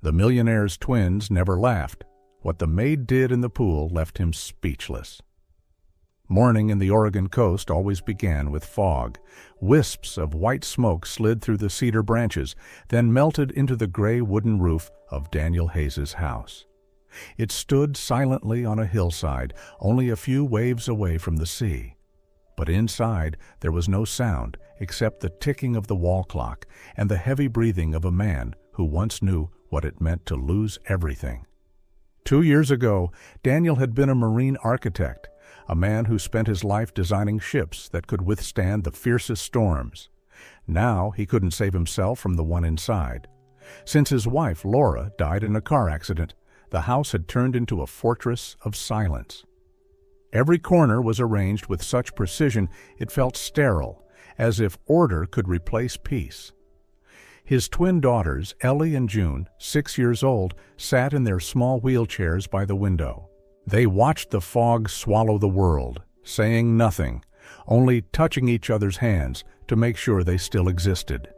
The Millionaire's twins never laughed. What the maid did in the pool left him speechless. Morning in the Oregon coast always began with fog. Wisps of white smoke slid through the cedar branches, then melted into the gray wooden roof of Daniel Hayes's house. It stood silently on a hillside, only a few waves away from the sea. But inside there was no sound except the ticking of the wall clock and the heavy breathing of a man who once knew what it meant to lose everything. 2 years ago, Daniel had been a marine architect, a man who spent his life designing ships that could withstand the fiercest storms. Now he couldn't save himself from the one inside. Since his wife, Laura, died in a car accident, the house had turned into a fortress of silence. Every corner was arranged with such precision it felt sterile, as if order could replace peace. His twin daughters, Ellie and June, 6 years old, sat in their small wheelchairs by the window. They watched the fog swallow the world, saying nothing, only touching each other's hands to make sure they still existed.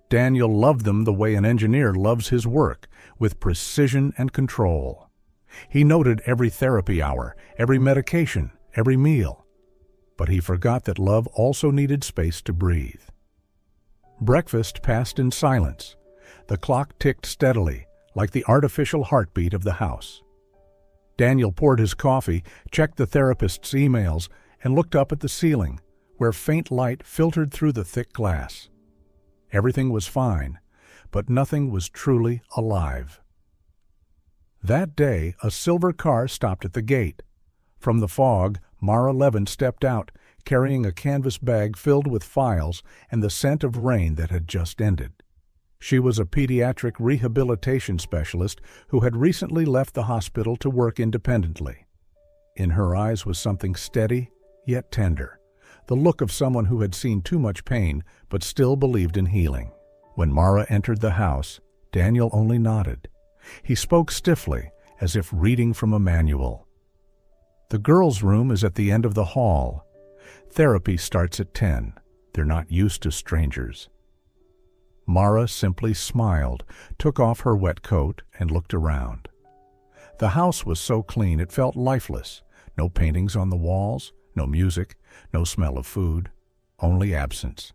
Daniel loved them the way an engineer loves his work, with precision and control. He noted every therapy hour, every medication, every meal. But he forgot that love also needed space to breathe. Breakfast passed in silence. The clock ticked steadily, like the artificial heartbeat of the house. Daniel poured his coffee, checked the therapist's emails, and looked up at the ceiling, where faint light filtered through the thick glass. Everything was fine, but nothing was truly alive. That day, a silver car stopped at the gate. From the fog, Mara Levin stepped out, carrying a canvas bag filled with files and the scent of rain that had just ended. She was a pediatric rehabilitation specialist who had recently left the hospital to work independently. In her eyes was something steady, yet tender, the look of someone who had seen too much pain but still believed in healing. When Mara entered the house, Daniel only nodded. He spoke stiffly, as if reading from a manual. "The girls' room is at the end of the hall. Therapy starts at 10. They're not used to strangers." Mara simply smiled, took off her wet coat, and looked around. The house was so clean it felt lifeless. No paintings on the walls, no music, no smell of food, only absence.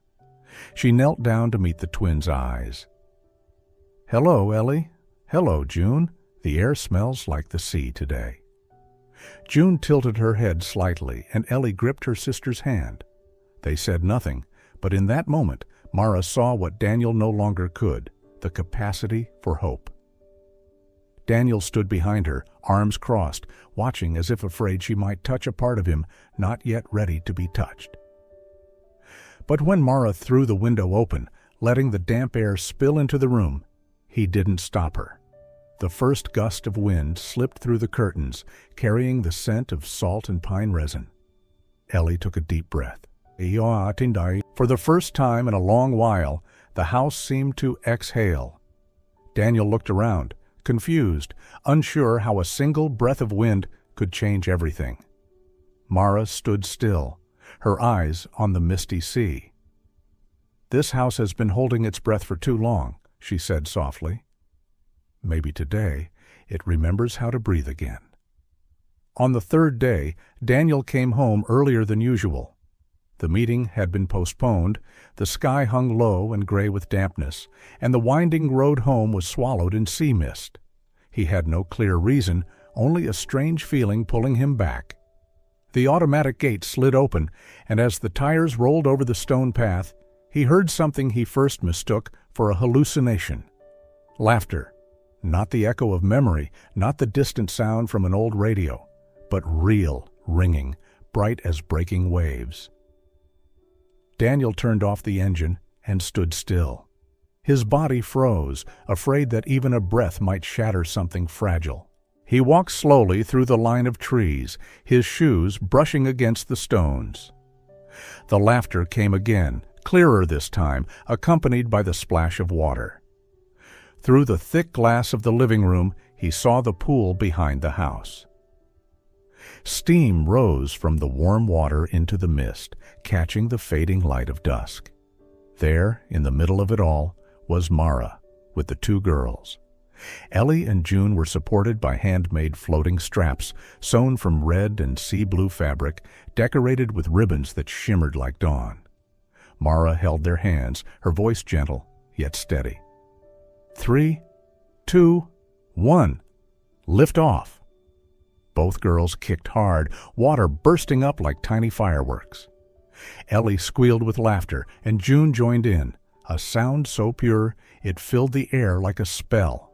She knelt down to meet the twins' eyes. "Hello, Ellie. Hello, June. The air smells like the sea today." June tilted her head slightly, and Ellie gripped her sister's hand. They said nothing, but in that moment, Mara saw what Daniel no longer could, the capacity for hope. Daniel stood behind her, arms crossed, watching as if afraid she might touch a part of him not yet ready to be touched. But when Mara threw the window open, letting the damp air spill into the room, he didn't stop her. The first gust of wind slipped through the curtains, carrying the scent of salt and pine resin. Ellie took a deep breath. For the first time in a long while, the house seemed to exhale. Daniel looked around, confused, unsure how a single breath of wind could change everything. Mara stood still, her eyes on the misty sea. "This house has been holding its breath for too long," she said softly. "Maybe today it remembers how to breathe again." On the third day, Daniel came home earlier than usual. The meeting had been postponed, the sky hung low and gray with dampness, and the winding road home was swallowed in sea mist. He had no clear reason, only a strange feeling pulling him back. The automatic gate slid open, and as the tires rolled over the stone path, he heard something he first mistook for a hallucination. Laughter. Not the echo of memory, not the distant sound from an old radio, but real, ringing, bright as breaking waves. Daniel turned off the engine and stood still. His body froze, afraid that even a breath might shatter something fragile. He walked slowly through the line of trees, his shoes brushing against the stones. The laughter came again, clearer this time, accompanied by the splash of water. Through the thick glass of the living room, he saw the pool behind the house. Steam rose from the warm water into the mist, catching the fading light of dusk. There, in the middle of it all, was Mara, with the two girls. Ellie and June were supported by handmade floating straps sewn from red and sea blue fabric, decorated with ribbons that shimmered like dawn. Mara held their hands, her voice gentle, yet steady. 3, 2, 1. Lift off. Both girls kicked hard, water bursting up like tiny fireworks. Ellie squealed with laughter, and June joined in, a sound so pure it filled the air like a spell.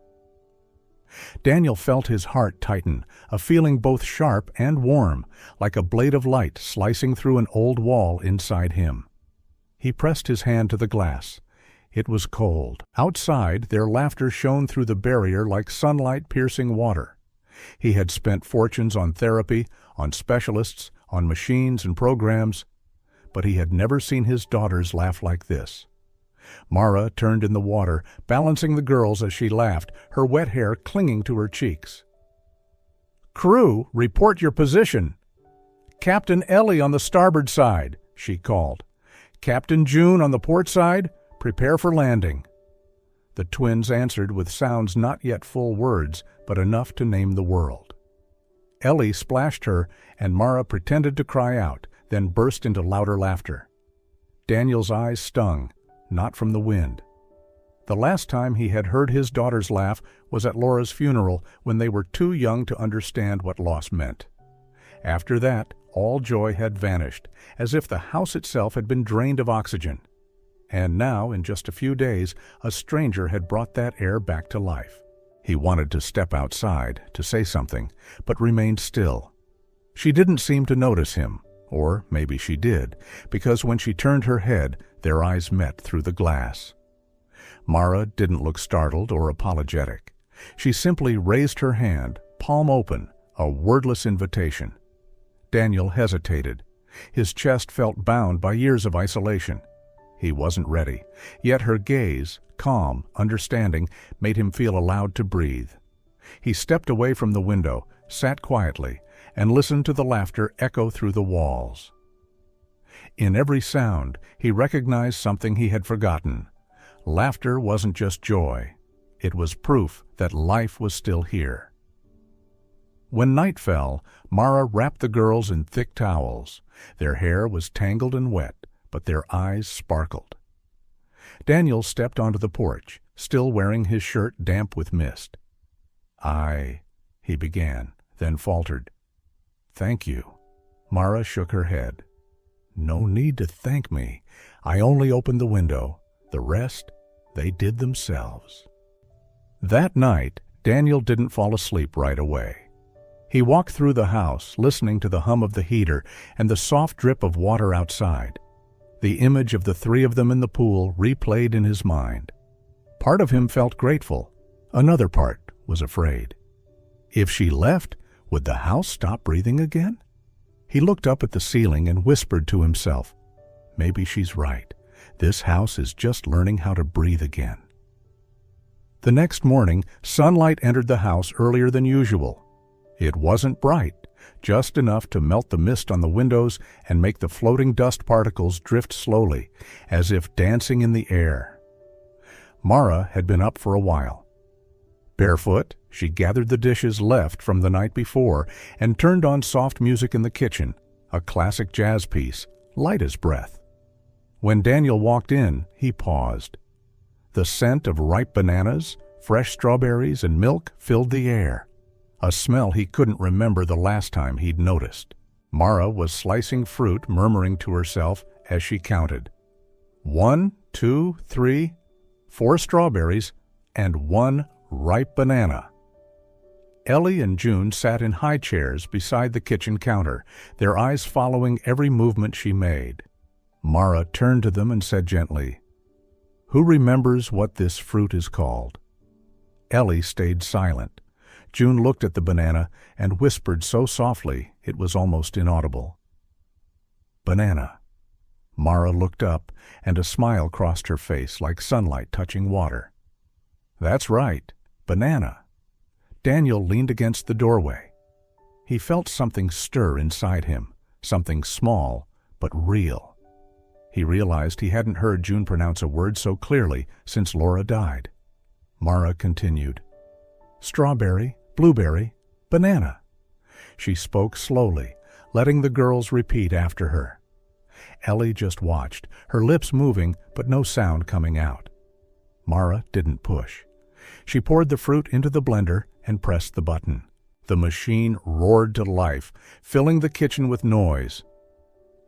Daniel felt his heart tighten, a feeling both sharp and warm, like a blade of light slicing through an old wall inside him. He pressed his hand to the glass. It was cold. Outside, their laughter shone through the barrier like sunlight piercing water. He had spent fortunes on therapy, on specialists, on machines and programs, but he had never seen his daughters laugh like this. Mara turned in the water, balancing the girls as she laughed, her wet hair clinging to her cheeks. "Crew, report your position." "Captain Ellie on the starboard side," she called. "Captain June on the port side, prepare for landing." The twins answered with sounds not yet full words, but enough to name the world. Ellie splashed her, and Mara pretended to cry out, then burst into louder laughter. Daniel's eyes stung, not from the wind. The last time he had heard his daughters laugh was at Laura's funeral, when they were too young to understand what loss meant. After that, all joy had vanished, as if the house itself had been drained of oxygen. And now, in just a few days, a stranger had brought that air back to life. He wanted to step outside, to say something, but remained still. She didn't seem to notice him, or maybe she did, because when she turned her head, their eyes met through the glass. Mara didn't look startled or apologetic. She simply raised her hand, palm open, a wordless invitation. Daniel hesitated. His chest felt bound by years of isolation. He wasn't ready, yet her gaze, calm, understanding, made him feel allowed to breathe. He stepped away from the window, sat quietly, and listened to the laughter echo through the walls. In every sound, he recognized something he had forgotten. Laughter wasn't just joy. It was proof that life was still here. When night fell, Mara wrapped the girls in thick towels. Their hair was tangled and wet, but their eyes sparkled. Daniel stepped onto the porch, still wearing his shirt damp with mist. He began, then faltered. "Thank you." Mara shook her head. "No need to thank me. I only opened the window. The rest, they did themselves." That night, Daniel didn't fall asleep right away. He walked through the house, listening to the hum of the heater and the soft drip of water outside. The image of the three of them in the pool replayed in his mind. Part of him felt grateful. Another part was afraid. If she left, would the house stop breathing again? He looked up at the ceiling and whispered to himself, "Maybe she's right. This house is just learning how to breathe again." The next morning, sunlight entered the house earlier than usual. It wasn't bright, just enough to melt the mist on the windows and make the floating dust particles drift slowly, as if dancing in the air. Mara had been up for a while. Barefoot, she gathered the dishes left from the night before and turned on soft music in the kitchen, a classic jazz piece, light as breath. When Daniel walked in, he paused. The scent of ripe bananas, fresh strawberries, and milk filled the air, a smell he couldn't remember the last time he'd noticed. Mara was slicing fruit, murmuring to herself as she counted. 1, 2, 3, 4 strawberries, and 1 ripe banana. Ellie and June sat in high chairs beside the kitchen counter, their eyes following every movement she made. Mara turned to them and said gently, "Who remembers what this fruit is called?" Ellie stayed silent. June looked at the banana and whispered so softly it was almost inaudible. "Banana." Mara looked up, and a smile crossed her face like sunlight touching water. "That's right, banana." Daniel leaned against the doorway. He felt something stir inside him, something small but real. He realized he hadn't heard June pronounce a word so clearly since Laura died. Mara continued, strawberry, blueberry, banana. She spoke slowly, letting the girls repeat after her. Ellie just watched, her lips moving but no sound coming out. Mara didn't push. She poured the fruit into the blender and pressed the button. The machine roared to life, filling the kitchen with noise.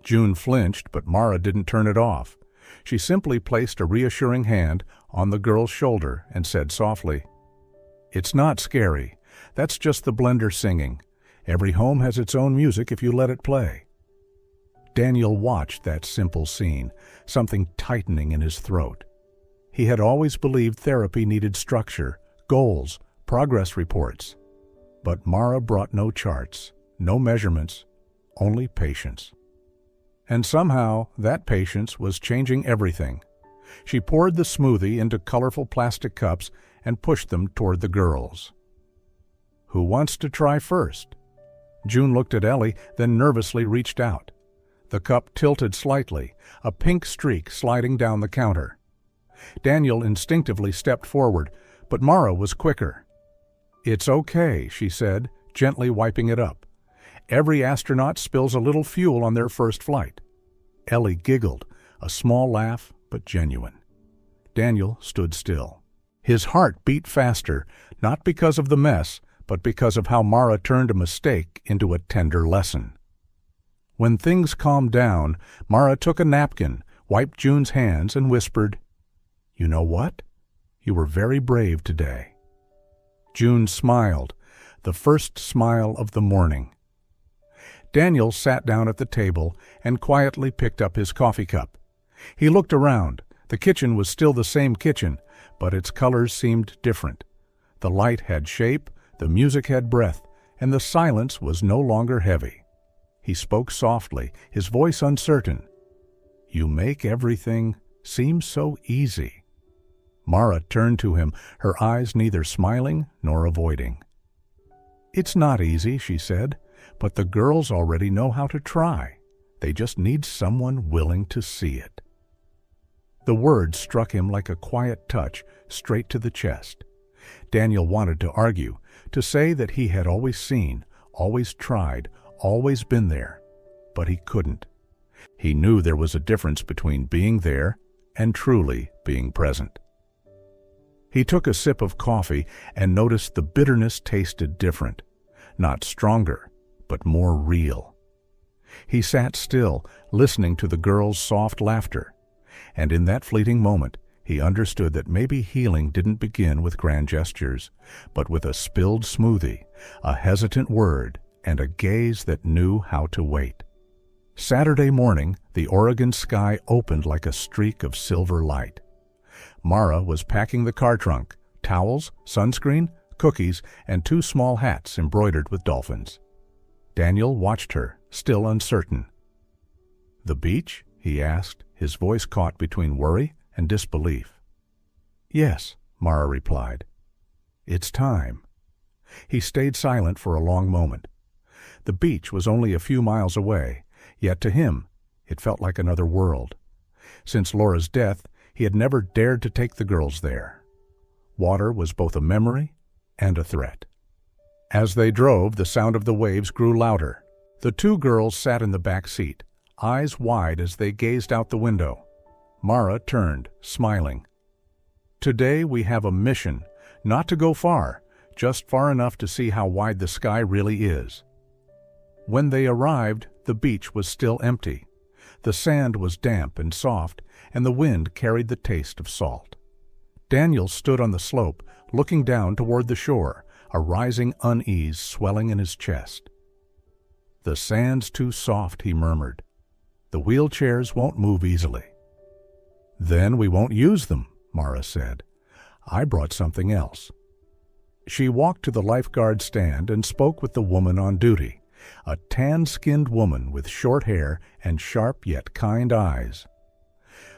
June flinched, but Mara didn't turn it off. She simply placed a reassuring hand on the girl's shoulder and said softly, "It's not scary. That's just the blender singing. Every home has its own music if you let it play." Daniel watched that simple scene, something tightening in his throat. He had always believed therapy needed structure, goals, progress reports. But Mara brought no charts, no measurements, only patience. And somehow that patience was changing everything. She poured the smoothie into colorful plastic cups and pushed them toward the girls. "Who wants to try first?" June looked at Ellie, then nervously reached out. The cup tilted slightly, a pink streak sliding down the counter. Daniel instinctively stepped forward, but Mara was quicker. "It's okay," she said, gently wiping it up. "Every astronaut spills a little fuel on their first flight." Ellie giggled, a small laugh, but genuine. Daniel stood still. His heart beat faster, not because of the mess, but because of how Mara turned a mistake into a tender lesson. When things calmed down, Mara took a napkin, wiped June's hands, and whispered, "You know what? You were very brave today." June smiled, the first smile of the morning. Daniel sat down at the table and quietly picked up his coffee cup. He looked around. The kitchen was still the same kitchen, but its colors seemed different. The light had shape, the music had breath, and the silence was no longer heavy. He spoke softly, his voice uncertain. "You make everything seem so easy." Mara turned to him, her eyes neither smiling nor avoiding. "It's not easy," she said, "but the girls already know how to try. They just need someone willing to see it." The words struck him like a quiet touch, straight to the chest. Daniel wanted to argue, to say that he had always seen, always tried, always been there, but he couldn't. He knew there was a difference between being there and truly being present. He took a sip of coffee and noticed the bitterness tasted different, not stronger, but more real. He sat still, listening to the girls' soft laughter, and in that fleeting moment, he understood that maybe healing didn't begin with grand gestures, but with a spilled smoothie, a hesitant word, and a gaze that knew how to wait. Saturday morning, the Oregon sky opened like a streak of silver light. Mara was packing the car trunk, towels, sunscreen, cookies, and 2 small hats embroidered with dolphins. Daniel watched her, still uncertain. "The beach?" he asked, his voice caught between worry and disbelief. "Yes," Mara replied. "It's time." He stayed silent for a long moment. The beach was only a few miles away, yet to him it felt like another world. Since Laura's death, he had never dared to take the girls there. Water was both a memory and a threat. As they drove, the sound of the waves grew louder. The 2 girls sat in the back seat, eyes wide as they gazed out the window. Mara turned, smiling. "Today we have a mission, not to go far, just far enough to see how wide the sky really is." When they arrived, the beach was still empty. The sand was damp and soft, and the wind carried the taste of salt. Daniel stood on the slope, looking down toward the shore, a rising unease swelling in his chest. "The sand's too soft," he murmured. "The wheelchairs won't move easily." "Then we won't use them," Mara said. "I brought something else." She walked to the lifeguard stand and spoke with the woman on duty, a tan-skinned woman with short hair and sharp yet kind eyes.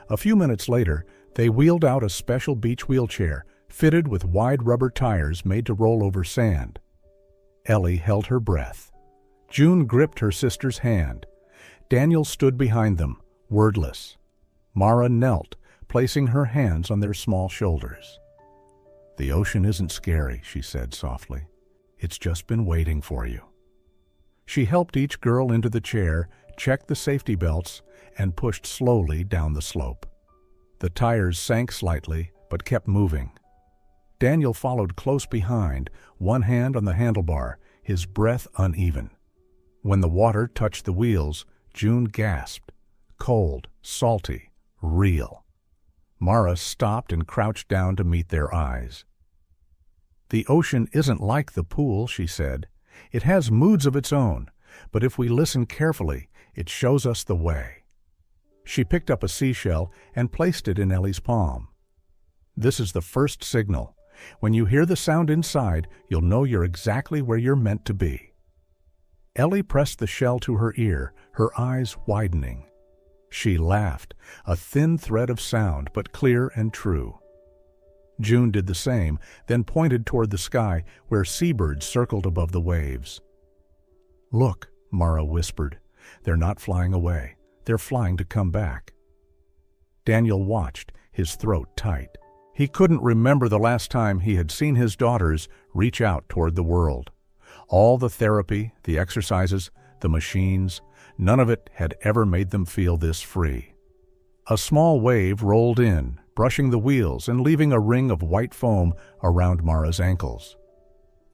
A few minutes later, they wheeled out a special beach wheelchair fitted with wide rubber tires made to roll over sand. Ellie held her breath. June gripped her sister's hand. Daniel stood behind them, wordless. Mara knelt, placing her hands on their small shoulders. "The ocean isn't scary," she said softly. "It's just been waiting for you." She helped each girl into the chair, checked the safety belts, and pushed slowly down the slope. The tires sank slightly, but kept moving. Daniel followed close behind, one hand on the handlebar, his breath uneven. When the water touched the wheels, June gasped. Cold, salty, real. Mara stopped and crouched down to meet their eyes. "The ocean isn't like the pool," she said. "It has moods of its own, but if we listen carefully, it shows us the way." She picked up a seashell and placed it in Ellie's palm. "This is the first signal. When you hear the sound inside, you'll know you're exactly where you're meant to be." Ellie pressed the shell to her ear, her eyes widening. She laughed, a thin thread of sound, but clear and true. June did the same, then pointed toward the sky where seabirds circled above the waves. "Look," Mara whispered. "They're not flying away. They're flying to come back." Daniel watched, his throat tight. He couldn't remember the last time he had seen his daughters reach out toward the world. All the therapy, the exercises, the machines, none of it had ever made them feel this free. A small wave rolled in, brushing the wheels and leaving a ring of white foam around Mara's ankles.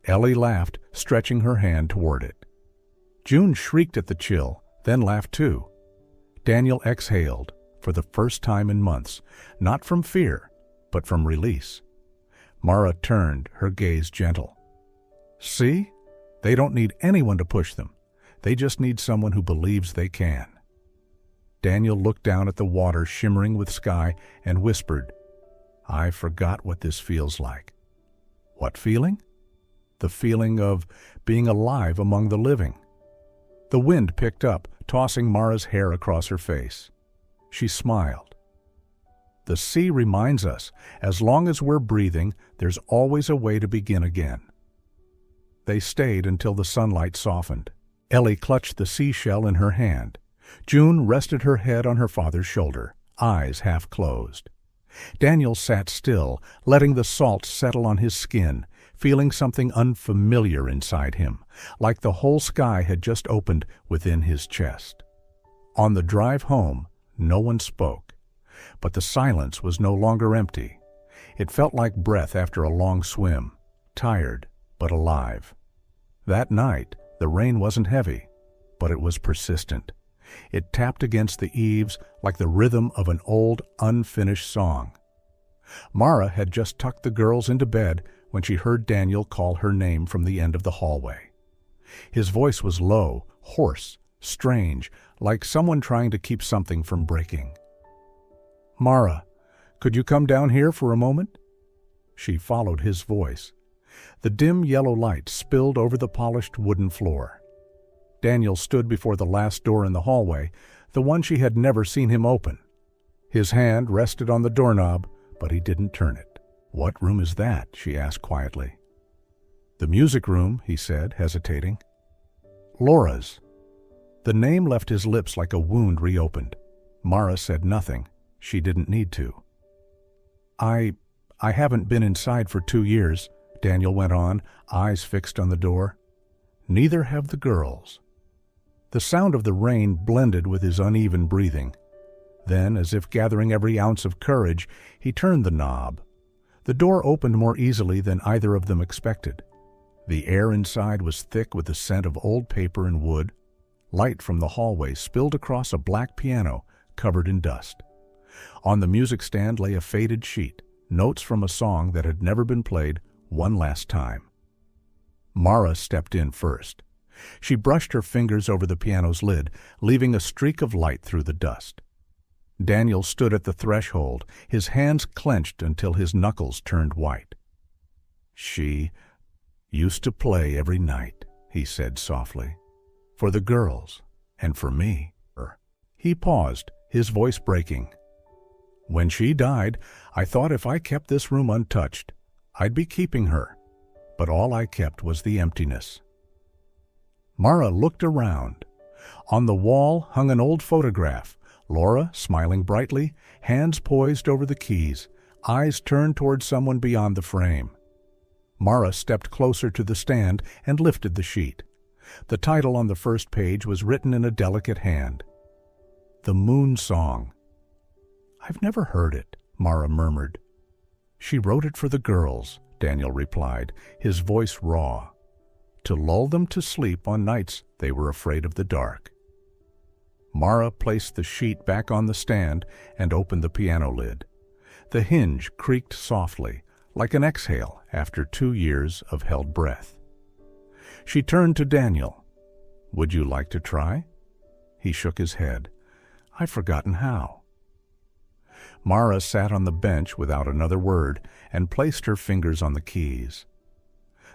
Ellie laughed, stretching her hand toward it. June shrieked at the chill, then laughed too. Daniel exhaled, for the first time in months, not from fear, but from release. Mara turned, her gaze gentle. "See? They don't need anyone to push them. They just need someone who believes they can." Daniel looked down at the water shimmering with sky and whispered, "I forgot what this feels like." "What feeling?" "The feeling of being alive among the living." The wind picked up, tossing Mara's hair across her face. She smiled. "The sea reminds us, as long as we're breathing, there's always a way to begin again." They stayed until the sunlight softened. Ellie clutched the seashell in her hand. June rested her head on her father's shoulder, eyes half closed. Daniel sat still, letting the salt settle on his skin, feeling something unfamiliar inside him, like the whole sky had just opened within his chest. On the drive home, no one spoke, but the silence was no longer empty. It felt like breath after a long swim, tired but alive. That night, the rain wasn't heavy, but it was persistent. It tapped against the eaves like the rhythm of an old, unfinished song. Mara had just tucked the girls into bed when she heard Daniel call her name from the end of the hallway. His voice was low, hoarse, strange, like someone trying to keep something from breaking. "Mara, could you come down here for a moment?" She followed his voice. The dim yellow light spilled over the polished wooden floor. Daniel stood before the last door in the hallway, the one she had never seen him open. His hand rested on the doorknob, but he didn't turn it. "What room is that?" she asked quietly. "The music room," he said, hesitating. "Laura's." The name left his lips like a wound reopened. Mara said nothing. She didn't need to. I haven't been inside for 2 years," Daniel went on, eyes fixed on the door. "Neither have the girls." The sound of the rain blended with his uneven breathing. Then, as if gathering every ounce of courage, he turned the knob. The door opened more easily than either of them expected. The air inside was thick with the scent of old paper and wood. Light from the hallway spilled across a black piano covered in dust. On the music stand lay a faded sheet, notes from a song that had never been played one last time. Mara stepped in first. She brushed her fingers over the piano's lid, leaving a streak of light through the dust. Daniel stood at the threshold, his hands clenched until his knuckles turned white. "She used to play every night," he said softly. "For the girls, and for me." He paused, his voice breaking. "When she died, I thought if I kept this room untouched, I'd be keeping her, but all I kept was the emptiness." Mara looked around. On the wall hung an old photograph, Laura smiling brightly, hands poised over the keys, eyes turned toward someone beyond the frame. Mara stepped closer to the stand and lifted the sheet. The title on the first page was written in a delicate hand. The Moon Song. "I've never heard it," Mara murmured. "She wrote it for the girls," Daniel replied, his voice raw, "to lull them to sleep on nights they were afraid of the dark." Mara placed the sheet back on the stand and opened the piano lid. The hinge creaked softly, like an exhale after 2 years of held breath. She turned to Daniel. "Would you like to try?" He shook his head. "I've forgotten how." Mara sat on the bench without another word and placed her fingers on the keys.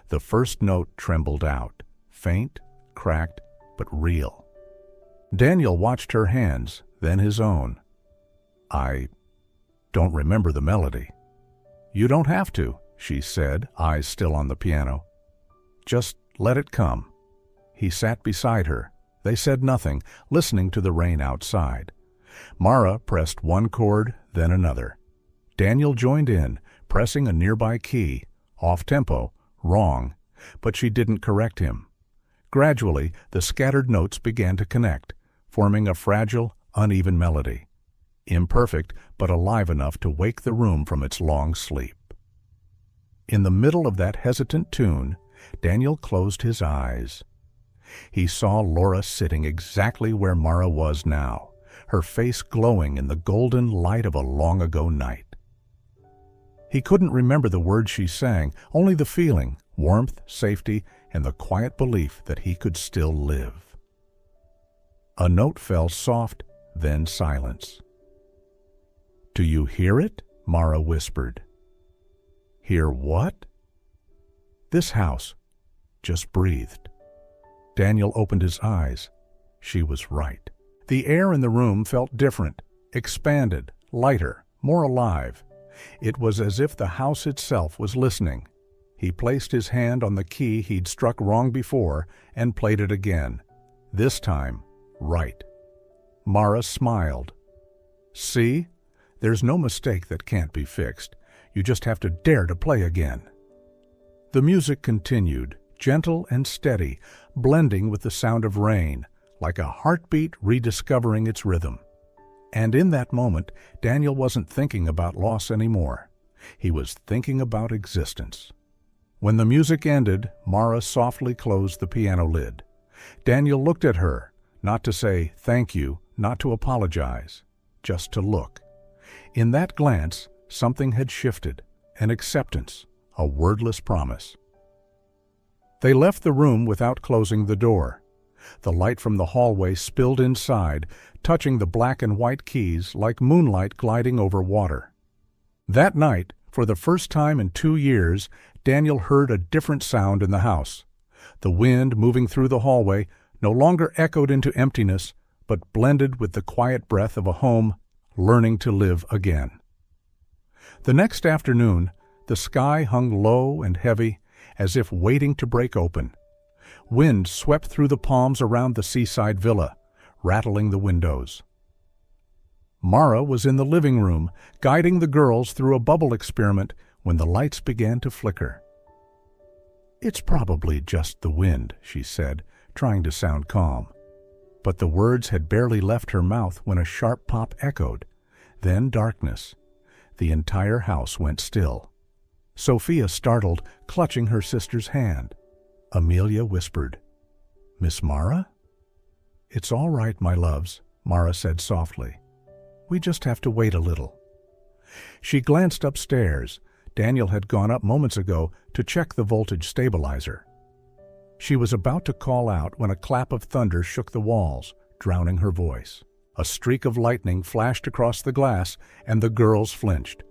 The first note trembled out, faint, cracked, but real. Daniel watched her hands, then his own. "I don't remember the melody." "You don't have to," she said, eyes still on the piano. "Just let it come." He sat beside her. They said nothing, listening to the rain outside. Mara pressed one chord, then another. Daniel joined in, pressing a nearby key, off-tempo, wrong, but she didn't correct him. Gradually, the scattered notes began to connect, forming a fragile, uneven melody. Imperfect, but alive enough to wake the room from its long sleep. In the middle of that hesitant tune, Daniel closed his eyes. He saw Laura sitting exactly where Mara was now, her face glowing in the golden light of a long-ago night. He couldn't remember the words she sang, only the feeling, warmth, safety, and the quiet belief that he could still live. A note fell soft, then silence. "Do you hear it?" Mara whispered. "Hear what?" "This house just breathed." Daniel opened his eyes. She was right. The air in the room felt different, expanded, lighter, more alive. It was as if the house itself was listening. He placed his hand on the key he'd struck wrong before and played it again. This time, right. Mara smiled. "See? There's no mistake that can't be fixed. You just have to dare to play again." The music continued, gentle and steady, blending with the sound of rain, like a heartbeat rediscovering its rhythm. And in that moment, Daniel wasn't thinking about loss anymore. He was thinking about existence. When the music ended, Mara softly closed the piano lid. Daniel looked at her, not to say thank you, not to apologize, just to look. In that glance, something had shifted, an acceptance, a wordless promise. They left the room without closing the door. The light from the hallway spilled inside, touching the black and white keys like moonlight gliding over water. That night, for the first time in 2 years, Daniel heard a different sound in the house. The wind moving through the hallway no longer echoed into emptiness, but blended with the quiet breath of a home learning to live again. The next afternoon, the sky hung low and heavy, as if waiting to break open. Wind swept through the palms around the seaside villa, rattling the windows. Mara was in the living room, guiding the girls through a bubble experiment when the lights began to flicker. "It's probably just the wind," she said, trying to sound calm. But the words had barely left her mouth when a sharp pop echoed. Then darkness. The entire house went still. Sophia startled, clutching her sister's hand. Amelia whispered, "Miss Mara?" "It's all right, my loves," Mara said softly. "We just have to wait a little." She glanced upstairs. Daniel had gone up moments ago to check the voltage stabilizer. She was about to call out when a clap of thunder shook the walls, drowning her voice. A streak of lightning flashed across the glass, and the girls flinched.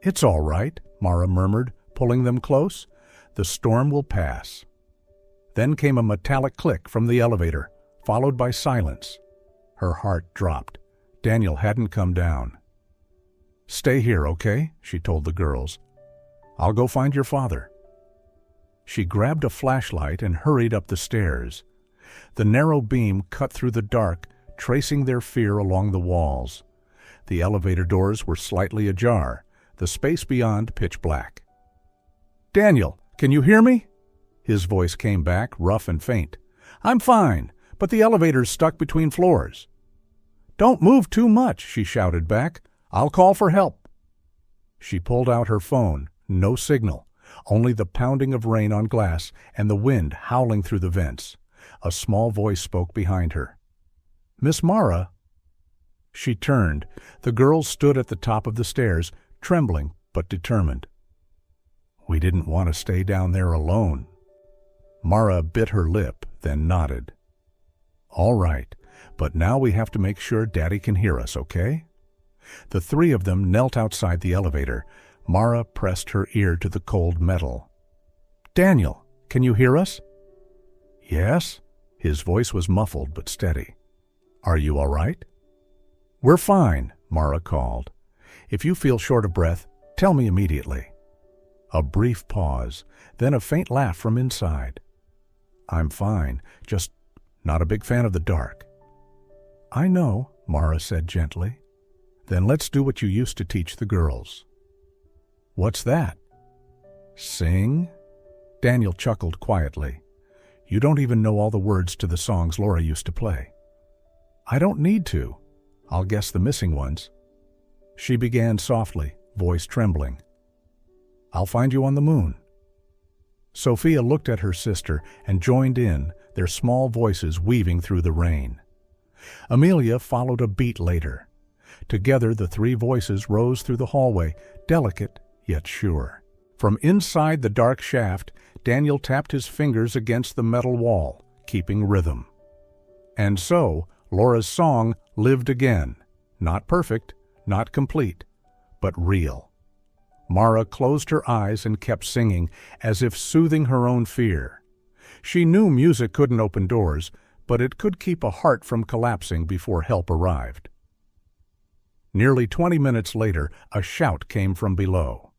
"It's all right," Mara murmured, pulling them close. "The storm will pass." Then came a metallic click from the elevator, followed by silence. Her heart dropped. Daniel hadn't come down. "Stay here, okay?" she told the girls. "I'll go find your father." She grabbed a flashlight and hurried up the stairs. The narrow beam cut through the dark, tracing their fear along the walls. The elevator doors were slightly ajar. the space beyond pitch black. "Daniel, can you hear me?" His voice came back, rough and faint. "I'm fine, but the elevator's stuck between floors." "Don't move too much," she shouted back. "I'll call for help." She pulled out her phone. No signal, only the pounding of rain on glass and the wind howling through the vents. A small voice spoke behind her. "Miss Mara?" She turned. The girl stood at the top of the stairs, trembling but determined. "We didn't want to stay down there alone." Mara bit her lip, then nodded. "All right, but now we have to make sure Daddy can hear us, okay?" The three of them knelt outside the elevator. Mara pressed her ear to the cold metal. "Daniel, can you hear us?" "Yes." His voice was muffled but steady. "Are you all right?" "We're fine," Mara called. "If you feel short of breath, tell me immediately." A brief pause, then a faint laugh from inside. "I'm fine, just not a big fan of the dark." "I know," Mara said gently. "Then let's do what you used to teach the girls." "What's that?" "Sing?" Daniel chuckled quietly. "You don't even know all the words to the songs Laura used to play." "I don't need to. I'll guess the missing ones." She began softly, voice trembling. "I'll find you on the moon." Sophia looked at her sister and joined in, their small voices weaving through the rain. Amelia followed a beat later. Together the three voices rose through the hallway, delicate yet sure. From inside the dark shaft, Daniel tapped his fingers against the metal wall, keeping rhythm. And so, Laura's song lived again. Not perfect, not complete, but real. Mara closed her eyes and kept singing, as if soothing her own fear. She knew music couldn't open doors, but it could keep a heart from collapsing before help arrived. Nearly 20 minutes later, a shout came from below.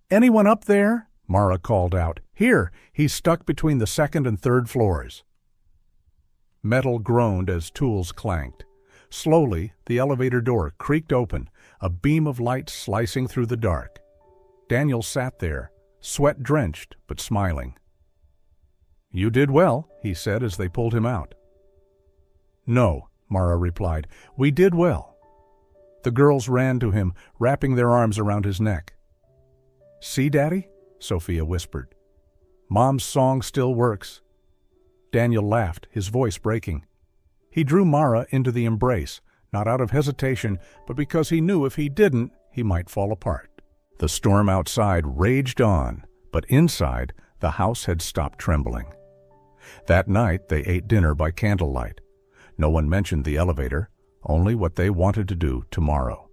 "Anyone up there?" Mara called out. "Here, he's stuck between the second and third floors." Metal groaned as tools clanked. Slowly, the elevator door creaked open, a beam of light slicing through the dark. Daniel sat there, sweat-drenched but smiling. "You did well," he said as they pulled him out. "No," Mara replied. "We did well." The girls ran to him, wrapping their arms around his neck. "See, Daddy?" Sophia whispered. "Mom's song still works." Daniel laughed, his voice breaking. He drew Mara into the embrace, not out of hesitation, but because he knew if he didn't, he might fall apart. The storm outside raged on, but inside, the house had stopped trembling. That night, they ate dinner by candlelight. No one mentioned the elevator, only what they wanted to do tomorrow.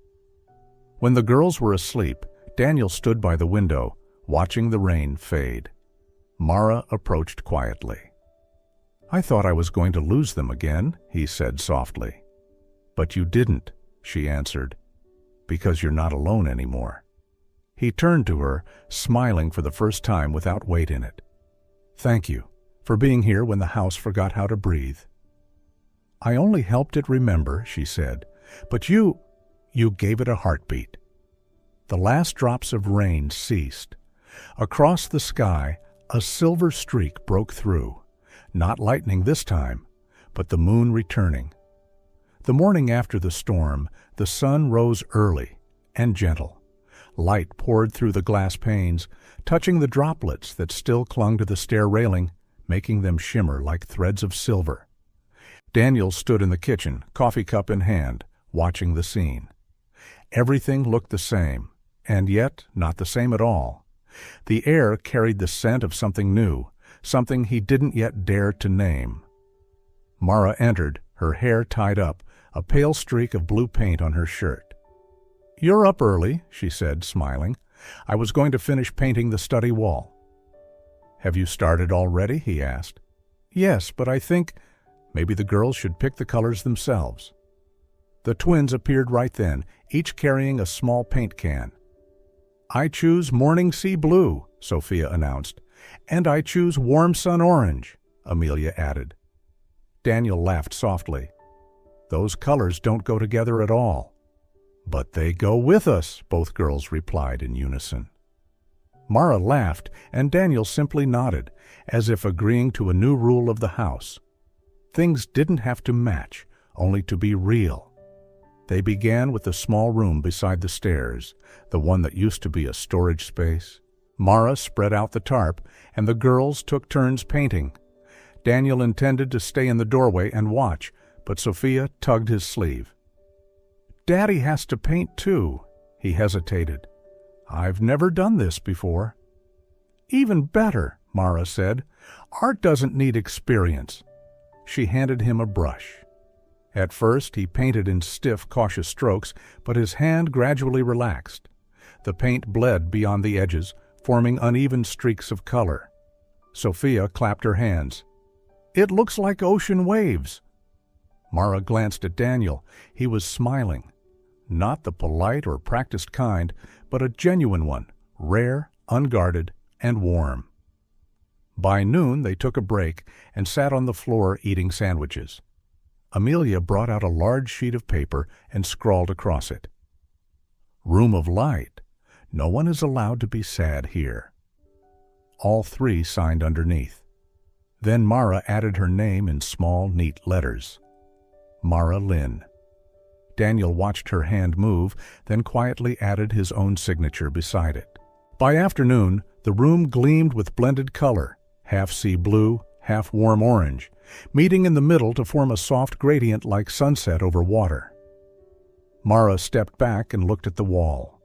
When the girls were asleep, Daniel stood by the window, watching the rain fade. Mara approached quietly. "I thought I was going to lose them again," he said softly. "But you didn't," she answered, "because you're not alone anymore." He turned to her, smiling for the first time without weight in it. "Thank you for being here when the house forgot how to breathe." "I only helped it remember," she said, "but you gave it a heartbeat." The last drops of rain ceased. Across the sky, a silver streak broke through. Not lightning this time, but the moon returning. The morning after the storm, the sun rose early and gentle. Light poured through the glass panes, touching the droplets that still clung to the stair railing, making them shimmer like threads of silver. Daniel stood in the kitchen, coffee cup in hand, watching the scene. Everything looked the same, and yet not the same at all. The air carried the scent of something new, something he didn't yet dare to name. Mara entered, her hair tied up, a pale streak of blue paint on her shirt. "You're up early," she said, smiling. "I was going to finish painting the study wall." "Have you started already?" he asked. "Yes, but I think maybe the girls should pick the colors themselves." The twins appeared right then, each carrying a small paint can. "I choose morning sea blue," Sophia announced. "And I choose warm sun orange," Amelia added. Daniel laughed softly. "Those colors don't go together at all." "But they go with us," both girls replied in unison. Mara laughed, and Daniel simply nodded, as if agreeing to a new rule of the house. Things didn't have to match, only to be real. They began with the small room beside the stairs, the one that used to be a storage space. Mara spread out the tarp, and the girls took turns painting. Daniel intended to stay in the doorway and watch, but Sophia tugged his sleeve. "Daddy has to paint too." He hesitated. "I've never done this before." "Even better," Mara said. "Art doesn't need experience." She handed him a brush. At first he painted in stiff, cautious strokes, but his hand gradually relaxed. The paint bled beyond the edges, forming uneven streaks of color. Sophia clapped her hands. "It looks like ocean waves." Mara glanced at Daniel. He was smiling. Not the polite or practiced kind, but a genuine one, rare, unguarded, and warm. By noon they took a break and sat on the floor eating sandwiches. Amelia brought out a large sheet of paper and scrawled across it, "Room of light. No one is allowed to be sad here." All three signed underneath. Then Mara added her name in small, neat letters. Mara Levin. Daniel watched her hand move, then quietly added his own signature beside it. By afternoon, the room gleamed with blended color, half sea blue, half warm orange, meeting in the middle to form a soft gradient like sunset over water. Mara stepped back and looked at the wall.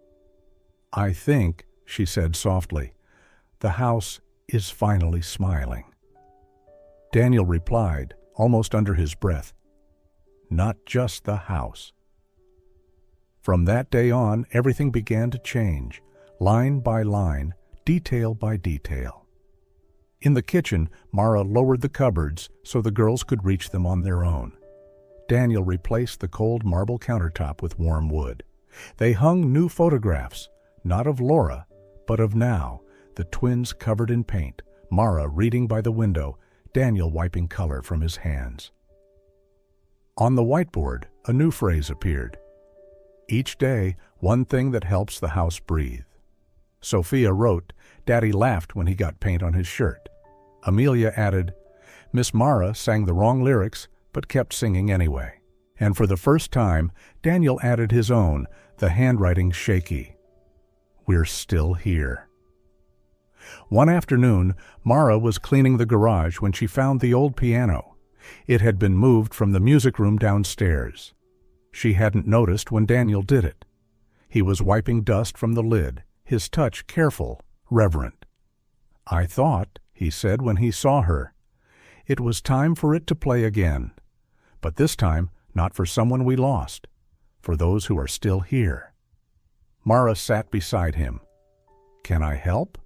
"I think," she said softly, "the house is finally smiling." Daniel replied, almost under his breath, "Not just the house." From that day on, everything began to change, line by line, detail by detail. In the kitchen, Mara lowered the cupboards so the girls could reach them on their own. Daniel replaced the cold marble countertop with warm wood. They hung new photographs, not of Laura, but of now, the twins covered in paint, Mara reading by the window, Daniel wiping color from his hands. On the whiteboard, a new phrase appeared. Each day, one thing that helps the house breathe. Sophia wrote, "Daddy laughed when he got paint on his shirt." Amelia added, "Miss Mara sang the wrong lyrics, but kept singing anyway." And for the first time, Daniel added his own, the handwriting shaky. "We're still here." One afternoon, Mara was cleaning the garage when she found the old piano. It had been moved from the music room downstairs. She hadn't noticed when Daniel did it. He was wiping dust from the lid, his touch careful, reverent. "I thought," he said when he saw her, "it was time for it to play again. But this time, not for someone we lost, for those who are still here." Mara sat beside him. "Can I help?"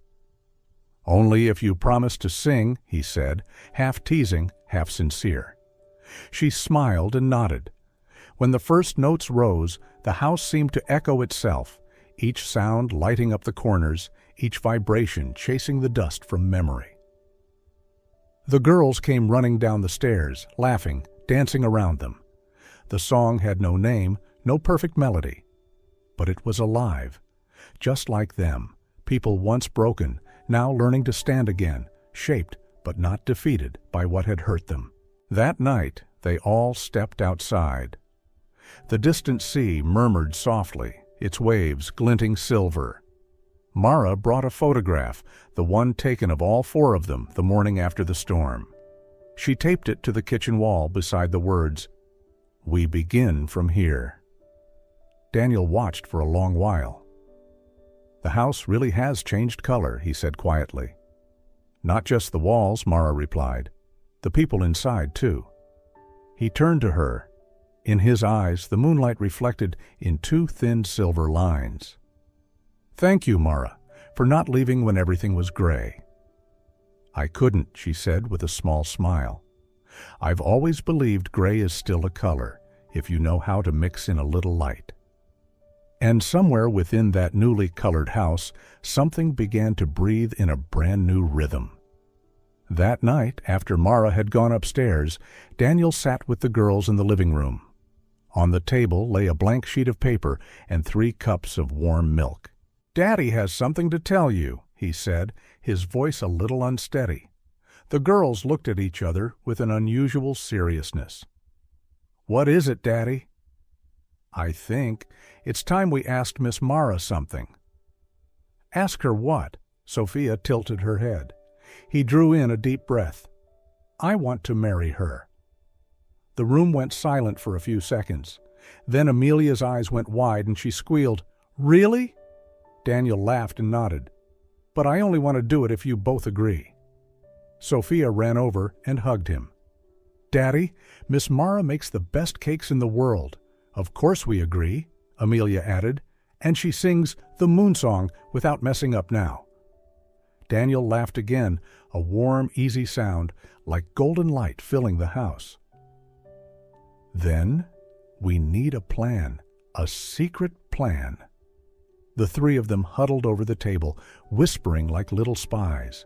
"Only if you promise to sing," he said, half teasing, half sincere. She smiled and nodded. When the first notes rose, the house seemed to echo itself, each sound lighting up the corners, each vibration chasing the dust from memory. The girls came running down the stairs, laughing, dancing around them. The song had no name, no perfect melody. But it was alive, just like them, people once broken, now learning to stand again, shaped but not defeated by what had hurt them. That night, they all stepped outside. The distant sea murmured softly, its waves glinting silver. Mara brought a photograph, the one taken of all four of them the morning after the storm. She taped it to the kitchen wall beside the words, "We begin from here." Daniel watched for a long while. "The house really has changed color," he said quietly. "Not just the walls," Mara replied. "The people inside, too." He turned to her. In his eyes, the moonlight reflected in two thin silver lines. "Thank you, Mara, for not leaving when everything was gray." "I couldn't," she said with a small smile. "I've always believed gray is still a color, if you know how to mix in a little light." And somewhere within that newly colored house, something began to breathe in a brand new rhythm. That night, after Mara had gone upstairs, Daniel sat with the girls in the living room. On the table lay a blank sheet of paper and 3 cups of warm milk. "Daddy has something to tell you," he said, his voice a little unsteady. The girls looked at each other with an unusual seriousness. "What is it, Daddy?" "I think it's time we asked Miss Mara something." "Ask her what?" Sophia tilted her head. He drew in a deep breath. "I want to marry her." The room went silent for a few seconds. Then Amelia's eyes went wide and she squealed, "Really?" Daniel laughed and nodded. "But I only want to do it if you both agree." Sophia ran over and hugged him. "Daddy, Miss Mara makes the best cakes in the world. Of course we agree," Amelia added, "and she sings the moon song without messing up now." Daniel laughed again, a warm, easy sound, like golden light filling the house. "Then we need a plan, a secret plan." The 3 of them huddled over the table, whispering like little spies.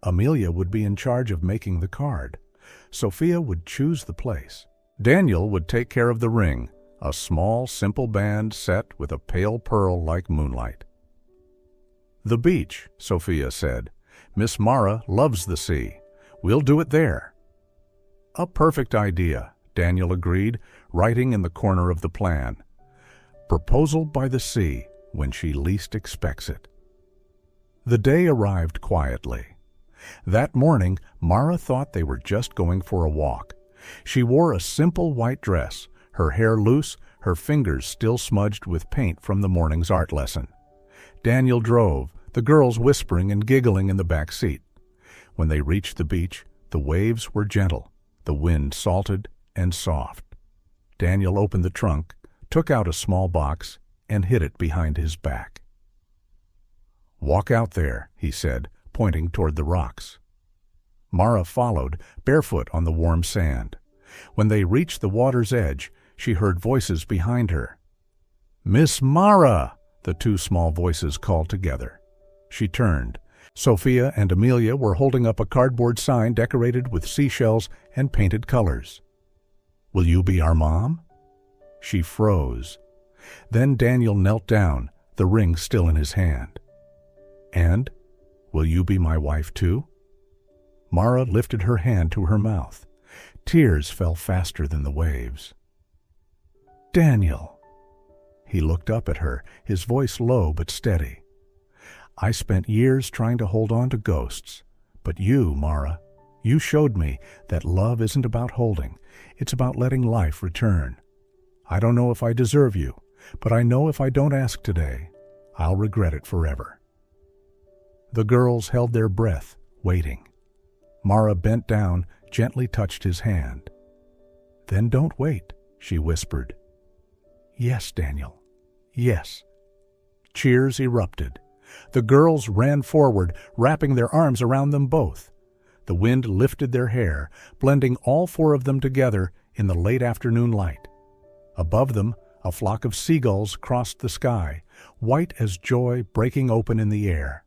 Amelia would be in charge of making the card. Sophia would choose the place. Daniel would take care of the ring, a small, simple band set with a pale pearl like moonlight. "The beach," Sophia said. "Miss Mara loves the sea. We'll do it there." "A perfect idea," Daniel agreed, writing in the corner of the plan. "Proposal by the sea, when she least expects it." The day arrived quietly. That morning, Mara thought they were just going for a walk. She wore a simple white dress, her hair loose, her fingers still smudged with paint from the morning's art lesson. Daniel drove, the girls whispering and giggling in the back seat. When they reached the beach, the waves were gentle, the wind salted and soft. Daniel opened the trunk, took out a small box, and hid it behind his back. "Walk out there," he said, pointing toward the rocks. Mara followed, barefoot on the warm sand. When they reached the water's edge, she heard voices behind her. "Miss Mara!" the 2 small voices called together. She turned. Sophia and Amelia were holding up a cardboard sign decorated with seashells and painted colors. "Will you be our mom?" She froze. Then Daniel knelt down, the ring still in his hand. "And will you be my wife too?" Mara lifted her hand to her mouth. Tears fell faster than the waves. "Daniel!" He looked up at her, his voice low but steady. "I spent years trying to hold on to ghosts. But you, Mara, you showed me that love isn't about holding. It's about letting life return. I don't know if I deserve you, but I know if I don't ask today, I'll regret it forever." The girls held their breath, waiting. Mara bent down, gently touched his hand. "Then don't wait," she whispered. "Yes, Daniel. Yes." Cheers erupted. The girls ran forward, wrapping their arms around them both. The wind lifted their hair, blending all 4 of them together in the late afternoon light. Above them, a flock of seagulls crossed the sky, white as joy breaking open in the air.